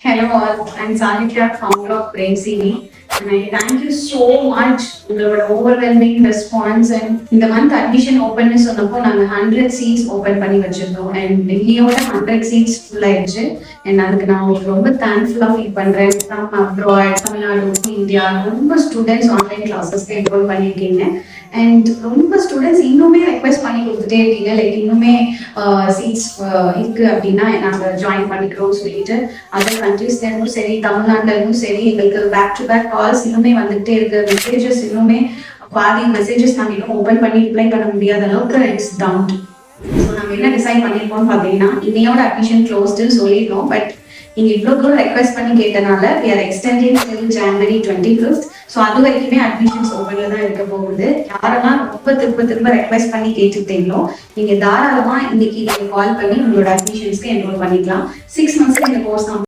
Hello all, I'm Sahitya, founder of Brain CV, and I thank you so much உங்களோட overwhelming response and இந்த month admission open சொன்னப்போ நாங்கள் 100 seats open பண்ணி வச்சிருந்தோம் and இன்னையோட 100 seats full ஆயிடுச்சு and அதுக்கு நான் உங்களுக்கு ரொம்ப தேங்க்ஃபுல்லாக ஃபீல் பண்ணுறேன். from abroad, தமிழ்நாடு, இந்தியா ரொம்ப ஸ்டூடெண்ட்ஸ் ஆன்லைன் கிளாஸஸ்க்கு என்ரோல் பண்ணியிருக்கீங்க அண்ட் ரொம்ப ஸ்டூடெண்ட்ஸ் இன்னுமே ரெக்வெஸ்ட் பண்ணி கொடுத்துட்டே இருக்கீங்க லைக் இன்னுமே சீட்ஸ் இருக்கு அப்படின்னா நாங்கள் ஜாயின் பண்ணிக்கிறோம் சொல்லிட்டு அதர் கண்ட்ரீஸ்லேருந்தும் சரி தமிழ்நாட்டிலேருந்தும் சரி எங்களுக்கு பேக் டு பேக் கால்ஸ் இன்னுமே வந்துகிட்டே இருக்கு. மெசேஜஸ் இன்னுமே பாதி மெசேஜஸ் நாங்கள் இன்னும் ஓப்பன் பண்ணி ரிப்ளை பண்ண முடியாத அளவுக்கு இட்ஸ் டவுன். ஸோ நாங்கள் என்ன டிசைட் பண்ணியிருக்கோம்னு பார்த்தீங்கன்னா இன்னையோட அட்மிஷன் க்ளோஸ்டுன்னு சொல்லிடுறோம். பட் நீங்கள் இவ்வளோ தூரம் ரெக்வெஸ்ட் பண்ணி கேட்டனால we are extending till January 25th. So அது வரைக்குமே அட்மிஷன்ஸ் ஓப்பனில் தான் இருக்க போகுது. யாரெல்லாம் ரொம்ப திரும்ப ரெக்வெஸ்ட் பண்ணி கேட்டுக்கிட்டீங்களோ நீங்கள் தாராளமாக இன்னைக்கு நீங்கள் கால் பண்ணி உங்களோட அட்மிஷன்ஸ்க்கு என்ரோல் பண்ணிக்கலாம். 6 months இந்த கோர்ஸ்